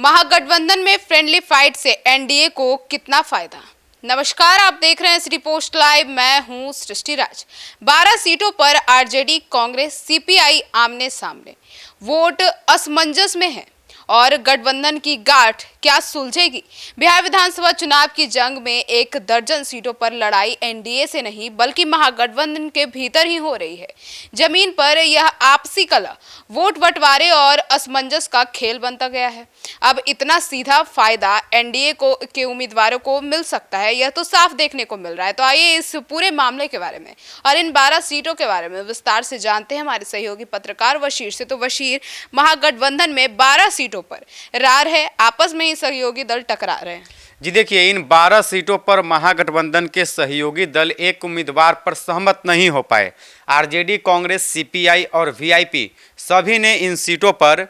महागठबंधन में friendly fight से NDA को कितना फायदा। नमस्कार, आप देख रहे हैं सिटी पोस्ट लाइव। मैं हूं सृष्टि राज। 12 सीटों पर आरजेडी कांग्रेस सीपीआई आमने सामने, वोट असमंजस में है और गठबंधन की गांठ क्या सुलझेगी। बिहार विधानसभा चुनाव की जंग में 1 दर्जन सीटों पर लड़ाई एनडीए से नहीं बल्कि महागठबंधन के भीतर ही हो रही है। जमीन पर यह आपसी कलह, वोट बंटवारे और असमंजस का खेल बनता गया है। अब इतना सीधा फायदा एनडीए को के उम्मीदवारों को मिल सकता है, यह तो साफ देखने को मिल रहा है। तो आइए इस पूरे मामले के बारे में और इन 12 सीटों के बारे में विस्तार से जानते हैं हमारे सहयोगी पत्रकार वशीर से। तो वशीर, महागठबंधन में 12 सीटों पर रार है, आपस में ही सहयोगी दल टकरा रहे हैं। जी देखिए, इन 12 सीटों पर महागठबंधन के सहयोगी दल एक उम्मीदवार पर सहमत नहीं हो पाए। आरजेडी, कांग्रेस, सीपीआई और वीआईपी सभी ने इन सीटों पर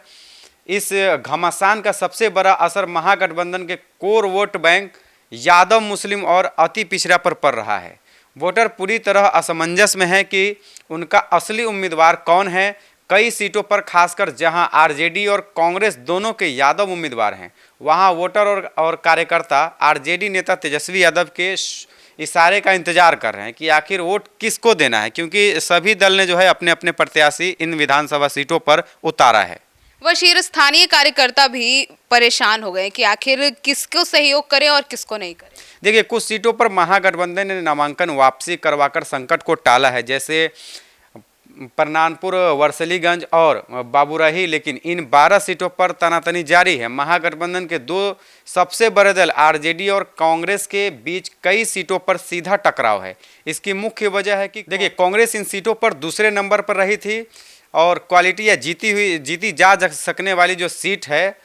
इस घमासान का सबसे बड़ा असर महागठबंधन के कोर वोट बैंक यादव, मुस्लिम और अति पिछड़ा पर पड़ रहा है। वोटर पूरी तरह असमंजस में है कि उनका असली उम्मीदवार कौन है। कई सीटों पर खासकर जहां आरजेडी और कांग्रेस दोनों के यादव उम्मीदवार हैं, वहां वोटर और कार्यकर्ता आरजेडी नेता तेजस्वी यादव के इशारे का इंतजार कर रहे हैं कि आखिर वोट किसको देना है, क्योंकि सभी दल ने जो है अपने अपने प्रत्याशी इन विधानसभा सीटों पर उतारा है। वशीर, स्थानीय कार्यकर्ता भी परेशान हो गए कि आखिर किसको सहयोग करें और किसको नहीं करें। देखिए, कुछ सीटों पर महागठबंधन ने नामांकन वापसी करवाकर संकट को टाला है, जैसे परनानपुर, वर्सलीगंज और बाबूराही। लेकिन इन 12 सीटों पर तनातनी जारी है। महागठबंधन के 2 सबसे बड़े दल आरजेडी और कांग्रेस के बीच कई सीटों पर सीधा टकराव है। इसकी मुख्य वजह है कि देखिए, कांग्रेस इन सीटों पर दूसरे नंबर पर रही थी और क्वालिटी या जीती जा सकने वाली जो सीट है,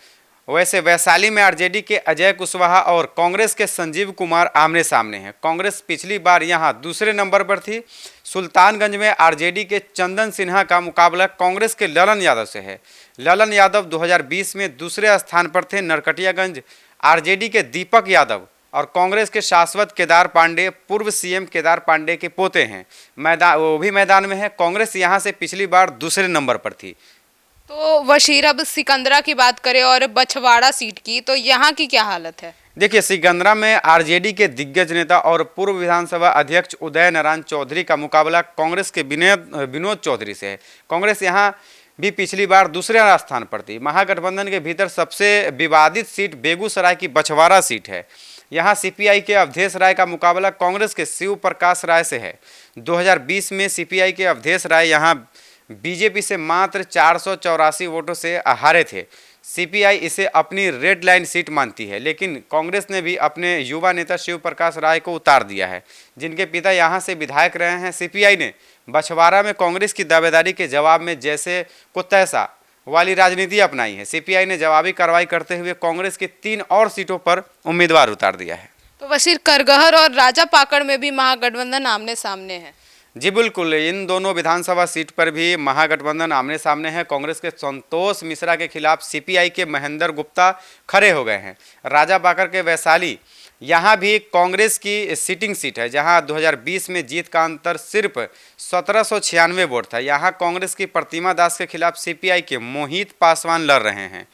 वैसे वैशाली में आरजेडी के अजय कुशवाहा और कांग्रेस के संजीव कुमार आमने सामने हैं। कांग्रेस पिछली बार यहां दूसरे नंबर पर थी। सुल्तानगंज में आरजेडी के चंदन सिन्हा का मुकाबला कांग्रेस के ललन यादव से है। ललन यादव 2020 में दूसरे स्थान पर थे। नरकटियागंज आरजेडी के दीपक यादव और कांग्रेस के शाश्वत केदार पांडे पूर्व सीएम केदार पांडे के पोते हैं। वो भी मैदान में है। कांग्रेस यहां से पिछली बार दूसरे नंबर पर थी। तो वशीर, अब सिकंदरा की बात करें और बछवाड़ा सीट की, तो यहाँ की क्या हालत है। देखिए, सिकंदरा में आरजेडी के दिग्गज नेता और पूर्व विधानसभा अध्यक्ष उदय नारायण चौधरी का मुकाबला कांग्रेस के विनोद चौधरी से है। कांग्रेस यहां भी पिछली बार दूसरे स्थान पर थी। महागठबंधन के भीतर सबसे विवादित सीट बेगूसराय की बछवाड़ा सीट है। यहाँ सीपीआई के अवधेश राय का मुकाबला कांग्रेस के शिव प्रकाश राय से है। 2020 में सीपीआई के अवधेश राय यहाँ बीजेपी से मात्र 484 वोटों से हारे थे। सीपीआई इसे अपनी रेड लाइन सीट मानती है, लेकिन कांग्रेस ने भी अपने युवा नेता शिव प्रकाश राय को उतार दिया है, जिनके पिता यहां से विधायक रहे हैं। सीपीआई ने बछवाड़ा में कांग्रेस की दावेदारी के जवाब में जैसे को तैसा वाली राजनीति अपनाई है। सीपीआई ने जवाबी कार्रवाई करते हुए कांग्रेस की 3 और सीटों पर उम्मीदवार उतार दिया है। तो वशीर, करगहर और राजा पाकड़ में भी महागठबंधन आमने सामने है। जी बिल्कुल, इन दोनों विधानसभा सीट पर भी महागठबंधन आमने सामने है। कांग्रेस के संतोष मिश्रा के खिलाफ सीपीआई के महेंद्र गुप्ता खड़े हो गए हैं। राजा बाकर के वैशाली, यहाँ भी कांग्रेस की सिटिंग सीट है, जहाँ 2020 में जीत का अंतर सिर्फ 1796 वोट था। यहाँ कांग्रेस की प्रतिमा दास के खिलाफ सीपीआई के मोहित पासवान लड़ रहे हैं।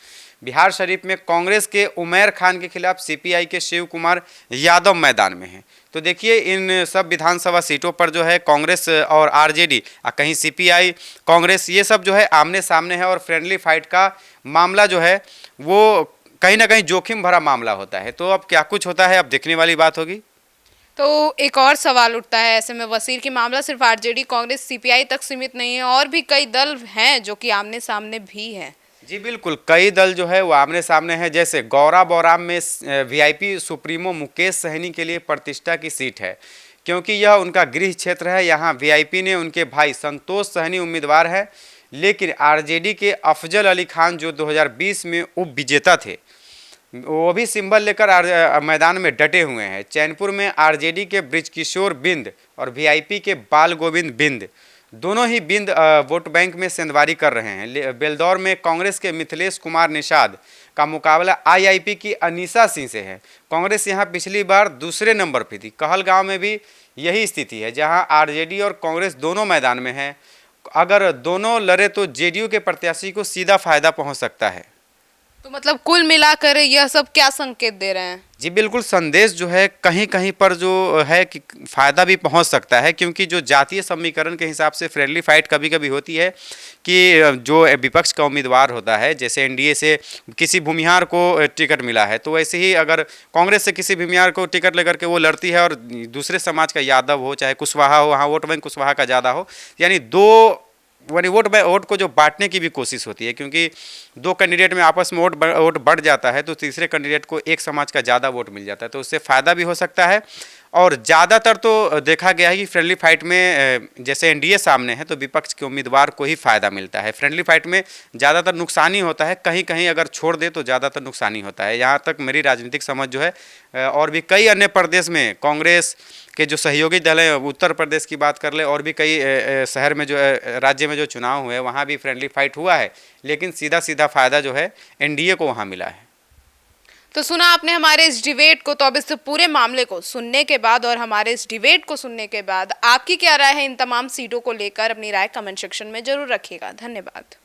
बिहार शरीफ में कांग्रेस के उमैर खान के खिलाफ सीपीआई के शिव कुमार यादव मैदान में हैं। तो देखिए, इन सब विधानसभा सीटों पर जो है कांग्रेस और आरजेडी, कहीं सीपीआई, कांग्रेस, ये सब जो है आमने सामने है और फ्रेंडली फाइट का मामला जो है वो कहीं ना कहीं जोखिम भरा मामला होता है। तो अब क्या कुछ होता है, अब देखने वाली बात होगी। तो एक और सवाल उठता है ऐसे में वसीर, की मामला सिर्फ आरजेडी, कांग्रेस, सीपीआई तक सीमित नहीं है, और भी कई दल हैं जो कि आमने सामने भी हैं। जी बिल्कुल, कई दल जो है वो आमने सामने है। जैसे गौरा बौराम में वीआईपी सुप्रीमो मुकेश सहनी के लिए प्रतिष्ठा की सीट है, क्योंकि यह उनका गृह क्षेत्र है। यहाँ वीआईपी ने उनके भाई संतोष सहनी उम्मीदवार है, लेकिन आरजेडी के अफजल अली खान जो 2020 में उप विजेता थे, वो भी सिंबल लेकर मैदान में डटे हुए हैं। चैनपुर में आरजेडी के बृजकिशोर बिंद और वीआईपी के बाल गोविंद बिंद, दोनों ही बिंद वोट बैंक में सेंधवारी कर रहे हैं। बेलदौर में कांग्रेस के मिथिलेश कुमार निषाद का मुकाबला आईआईपी की अनीसा सिंह से है। कांग्रेस यहां पिछली बार दूसरे नंबर पर थी। कहलगांव में भी यही स्थिति है, जहां आरजेडी और कांग्रेस दोनों मैदान में हैं। अगर दोनों लड़े तो जेडीयू के प्रत्याशी को सीधा फायदा पहुंच सकता है। तो मतलब कुल मिलाकर यह सब क्या संकेत दे रहे हैं? जी बिल्कुल, संदेश जो है कहीं कहीं पर जो है कि फ़ायदा भी पहुंच सकता है, क्योंकि जो जातीय समीकरण के हिसाब से फ्रेंडली फाइट कभी कभी होती है कि जो विपक्ष का उम्मीदवार होता है, जैसे एनडीए से किसी भूमिहार को टिकट मिला है, तो वैसे ही अगर कांग्रेस से किसी भूमिहार को टिकट लेकर के वो लड़ती है और दूसरे समाज का यादव हो चाहे कुशवाहा हो, वहाँ वोट बैंक कुशवाहा का ज़्यादा हो, यानी दो यानी वोट को जो बांटने की भी कोशिश होती है, क्योंकि दो कैंडिडेट में आपस में वोट बढ़ जाता है तो तीसरे कैंडिडेट को एक समाज का ज़्यादा वोट मिल जाता है, तो उससे फ़ायदा भी हो सकता है। और ज़्यादातर तो देखा गया है कि फ्रेंडली फाइट में जैसे एनडीए सामने है तो विपक्ष के उम्मीदवार को ही फ़ायदा मिलता है। फ्रेंडली फाइट में ज़्यादातर नुकसान ही होता है, कहीं कहीं अगर छोड़ दे तो ज़्यादातर नुकसान ही होता है। यहाँ तक मेरी राजनीतिक समझ जो है, और भी कई अन्य प्रदेश में कांग्रेस के जो सहयोगी दल हैं, उत्तर प्रदेश की बात कर ले और भी कई शहर में जो राज्य में जो चुनाव हुए वहाँ भी फ्रेंडली फाइट हुआ है, लेकिन सीधा सीधा फ़ायदा जो है एनडीए को वहाँ मिला है। तो सुना आपने हमारे इस डिबेट को, तो अब इस पूरे मामले को सुनने के बाद और हमारे इस डिबेट को सुनने के बाद आपकी क्या राय है इन तमाम सीटों को लेकर? अपनी राय कमेंट सेक्शन में जरूर रखिएगा। धन्यवाद।